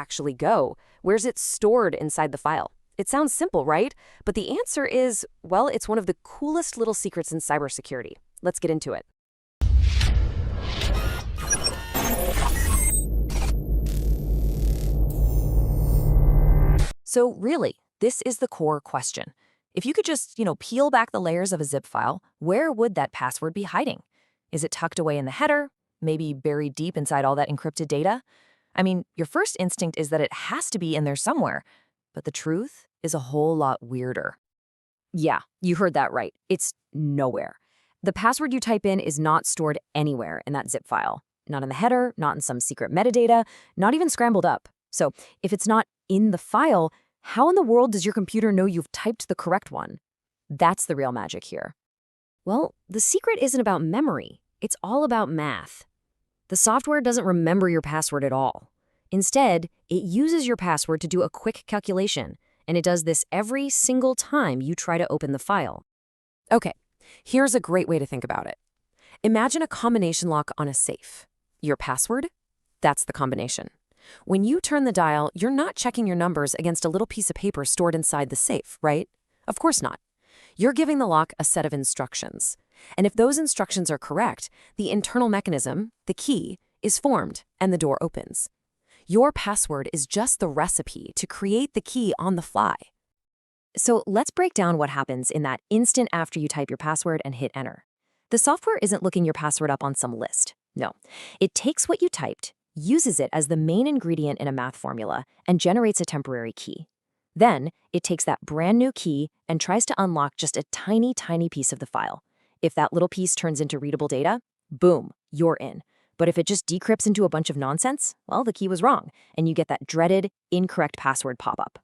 actually go? Where's it stored inside the file? It sounds simple, right? But the answer is, well, it's one of the coolest little secrets in cybersecurity. Let's get into it. So really, this is the core question. If you could just, peel back the layers of a zip file, where would that password be hiding? Is it tucked away in the header? Maybe buried deep inside all that encrypted data? I mean, your first instinct is that it has to be in there somewhere, but the truth is a whole lot weirder. Yeah, you heard that right. It's nowhere. The password you type in is not stored anywhere in that zip file. Not in the header, not in some secret metadata, not even scrambled up. So if it's not in the file, how in the world does your computer know you've typed the correct one? That's the real magic here. Well, the secret isn't about memory. It's all about math. The software doesn't remember your password at all. Instead, it uses your password to do a quick calculation, and it does this every single time you try to open the file. Okay, here's a great way to think about it. Imagine a combination lock on a safe. Your password? That's the combination. When you turn the dial, you're not checking your numbers against a little piece of paper stored inside the safe, right? Of course not. You're giving the lock a set of instructions. And if those instructions are correct, the internal mechanism, the key, is formed and the door opens. Your password is just the recipe to create the key on the fly. So let's break down what happens in that instant after you type your password and hit enter. The software isn't looking your password up on some list. No, it takes what you typed, uses it as the main ingredient in a math formula, and generates a temporary key. Then, it takes that brand new key and tries to unlock just a tiny, tiny piece of the file. If that little piece turns into readable data, boom, you're in. But if it just decrypts into a bunch of nonsense, well, the key was wrong, and you get that dreaded, incorrect password pop-up.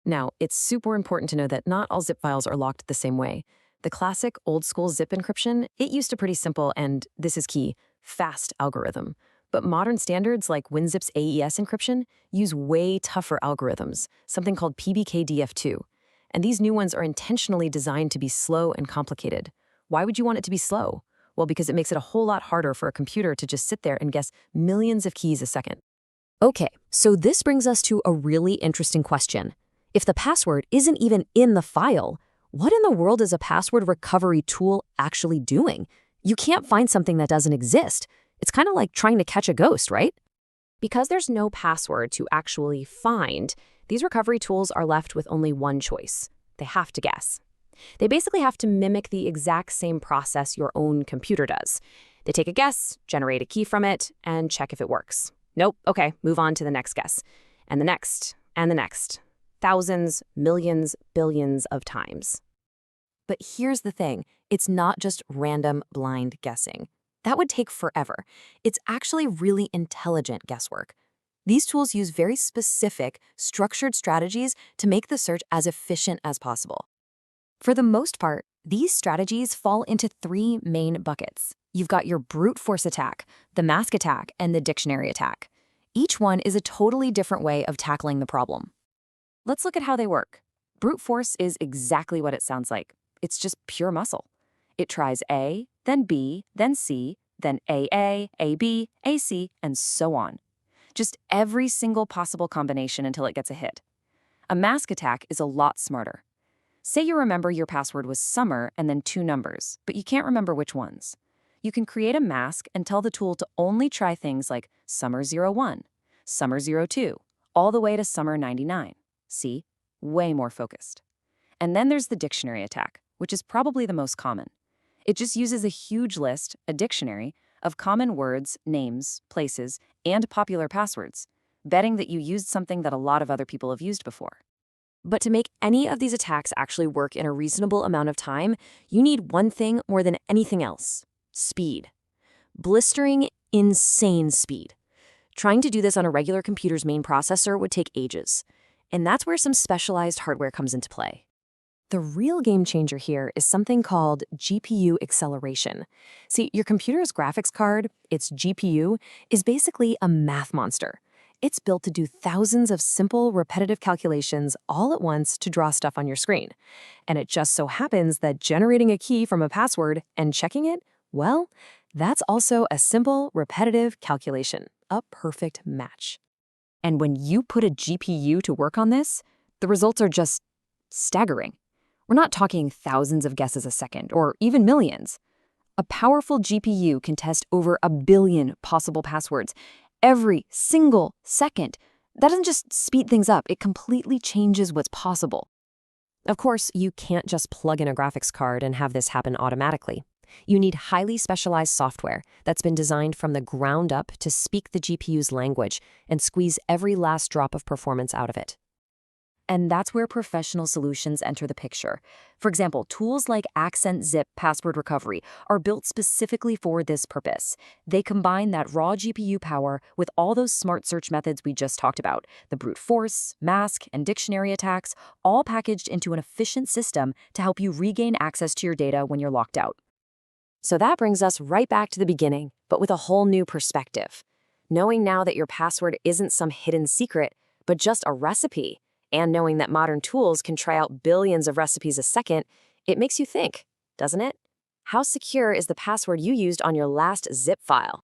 Now, it's super important to know that not all zip files are locked the same way. The classic old-school zip encryption, it used a pretty simple and, this is key, fast algorithm. But modern standards like WinZip's AES encryption use way tougher algorithms, something called PBKDF2. And these new ones are intentionally designed to be slow and complicated. Why would you want it to be slow? Well, because it makes it a whole lot harder for a computer to just sit there and guess millions of keys a second. Okay, so this brings us to a really interesting question. If the password isn't even in the file, what in the world is a password recovery tool actually doing? You can't find something that doesn't exist. It's kind of like trying to catch a ghost, right? Because there's no password to actually find, these recovery tools are left with only one choice. They have to guess. They basically have to mimic the exact same process your own computer does. They take a guess, generate a key from it, and check if it works. Nope, okay, move on to the next guess. And the next, and the next. Thousands, millions, billions of times. But here's the thing, it's not just random blind guessing. That would take forever. It's actually really intelligent guesswork. These tools use very specific, structured strategies to make the search as efficient as possible. For the most part, these strategies fall into three main buckets. You've got your brute force attack, the mask attack, and the dictionary attack. Each one is a totally different way of tackling the problem. Let's look at how they work. Brute force is exactly what it sounds like. It's just pure muscle. It tries A, then B, then C, then AA, AB, AC, and so on. Just every single possible combination until it gets a hit. A mask attack is a lot smarter. Say you remember your password was summer and then 2 numbers, but you can't remember which ones. You can create a mask and tell the tool to only try things like summer 01, summer 02, all the way to summer 99. See? Way more focused. And then there's the dictionary attack, which is probably the most common. It just uses a huge list, a dictionary, of common words, names, places, and popular passwords, betting that you used something that a lot of other people have used before. But to make any of these attacks actually work in a reasonable amount of time, you need one thing more than anything else: speed. Blistering, insane speed. Trying to do this on a regular computer's main processor would take ages. And that's where some specialized hardware comes into play. The real game changer here is something called GPU acceleration. See, your computer's graphics card, its GPU, is basically a math monster. It's built to do thousands of simple, repetitive calculations all at once to draw stuff on your screen. And it just so happens that generating a key from a password and checking it, well, that's also a simple, repetitive calculation, a perfect match. And when you put a GPU to work on this, the results are just staggering. We're not talking thousands of guesses a second, or even millions. A powerful GPU can test over 1 billion possible passwords every single second. That doesn't just speed things up, it completely changes what's possible. Of course, you can't just plug in a graphics card and have this happen automatically. You need highly specialized software that's been designed from the ground up to speak the GPU's language and squeeze every last drop of performance out of it. And that's where professional solutions enter the picture. For example, tools like Accent Zip password recovery are built specifically for this purpose. They combine that raw GPU power with all those smart search methods we just talked about, the brute force, mask, and dictionary attacks, all packaged into an efficient system to help you regain access to your data when you're locked out. So that brings us right back to the beginning, but with a whole new perspective. Knowing now that your password isn't some hidden secret, but just a recipe, and knowing that modern tools can try out billions of recipes a second, it makes you think, doesn't it? How secure is the password you used on your last zip file?